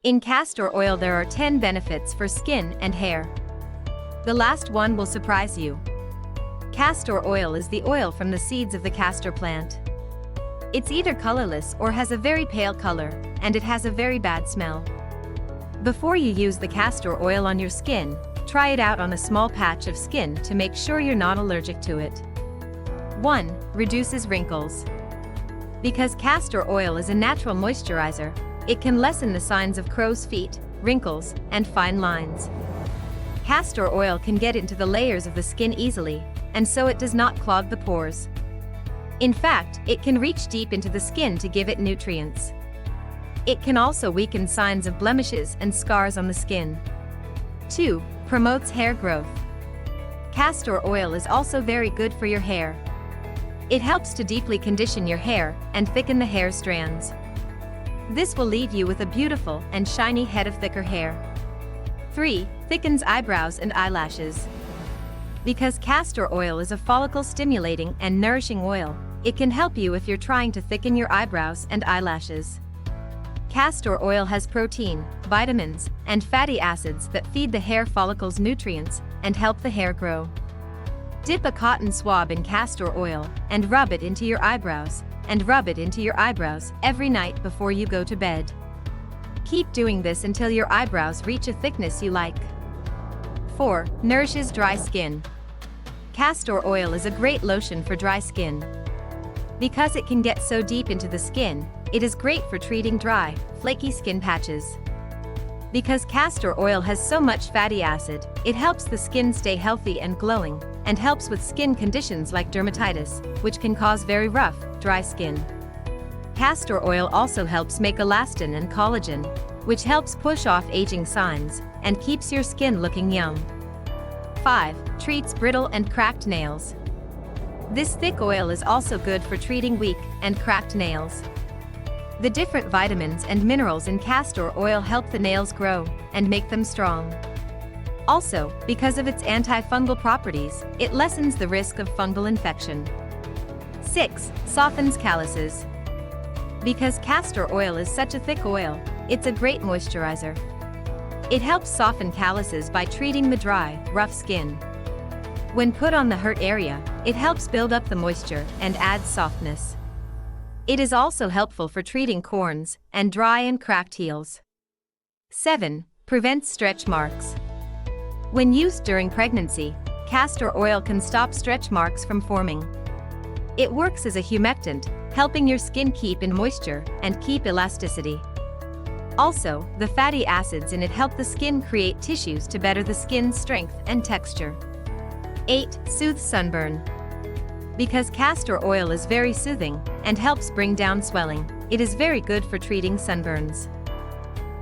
In castor oil there are 10 benefits for skin and hair. The last one will surprise you. Castor oil is the oil from the seeds of the castor plant. It's either colorless or has a very pale color, and it has a very bad smell. Before you use the castor oil on your skin, try it out on a small patch of skin to make sure you're not allergic to it. 1. Reduces wrinkles. Because castor oil is a natural moisturizer, it can lessen the signs of crow's feet, wrinkles, and fine lines. Castor oil can get into the layers of the skin easily, and so it does not clog the pores. In fact, it can reach deep into the skin to give it nutrients. It can also weaken signs of blemishes and scars on the skin. 2. Promotes hair growth. Castor oil is also very good for your hair. It helps to deeply condition your hair and thicken the hair strands. This will leave you with a beautiful and shiny head of thicker hair. 3. Thickens eyebrows and eyelashes. Because castor oil is a follicle-stimulating and nourishing oil, it can help you if you're trying to thicken your eyebrows and eyelashes. Castor oil has protein, vitamins, and fatty acids that feed the hair follicles nutrients and help the hair grow. Dip a cotton swab in castor oil and rub it into your eyebrows, every night before you go to bed. Keep doing this until your eyebrows reach a thickness you like. 4. Nourishes dry skin. Castor oil is a great lotion for dry skin. Because it can get so deep into the skin, it is great for treating dry, flaky skin patches. Because castor oil has so much fatty acid, it helps the skin stay healthy and glowing, and helps with skin conditions like dermatitis, which can cause very rough, dry skin. Castor oil also helps make elastin and collagen, which helps push off aging signs, and keeps your skin looking young. 5. Treats brittle and cracked nails. This thick oil is also good for treating weak and cracked nails. The different vitamins and minerals in castor oil help the nails grow and make them strong. Also, because of its antifungal properties, it lessens the risk of fungal infection. 6. Softens calluses. Because castor oil is such a thick oil, it's a great moisturizer. It helps soften calluses by treating the dry, rough skin. When put on the hurt area, it helps build up the moisture and adds softness. It is also helpful for treating corns and dry and cracked heels. 7. Prevents stretch marks. When used during pregnancy, castor oil can stop stretch marks from forming. It works as a humectant, helping your skin keep in moisture and keep elasticity. Also, the fatty acids in it help the skin create tissues to better the skin's strength and texture. 8. Soothes sunburn. Because castor oil is very soothing and helps bring down swelling, it is very good for treating sunburns.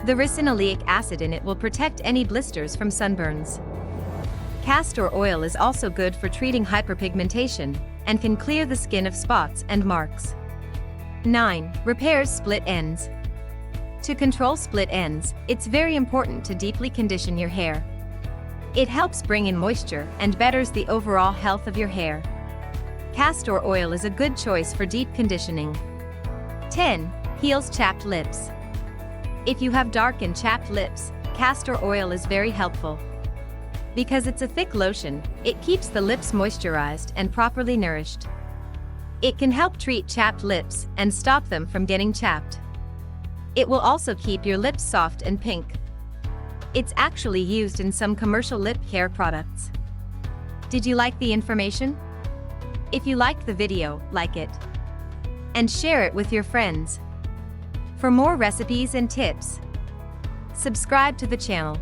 The ricinoleic acid in it will protect any blisters from sunburns. Castor oil is also good for treating hyperpigmentation and can clear the skin of spots and marks. 9. Repairs split ends. To control split ends, it's very important to deeply condition your hair. It helps bring in moisture and betters the overall health of your hair. Castor oil is a good choice for deep conditioning. 10. Heals chapped lips. If you have dark and chapped lips, castor oil is very helpful. Because it's a thick lotion, it keeps the lips moisturized and properly nourished. It can help treat chapped lips and stop them from getting chapped. It will also keep your lips soft and pink. It's actually used in some commercial lip care products. Did you like the information? If you liked the video, like it. And share it with your friends. For more recipes and tips, subscribe to the channel.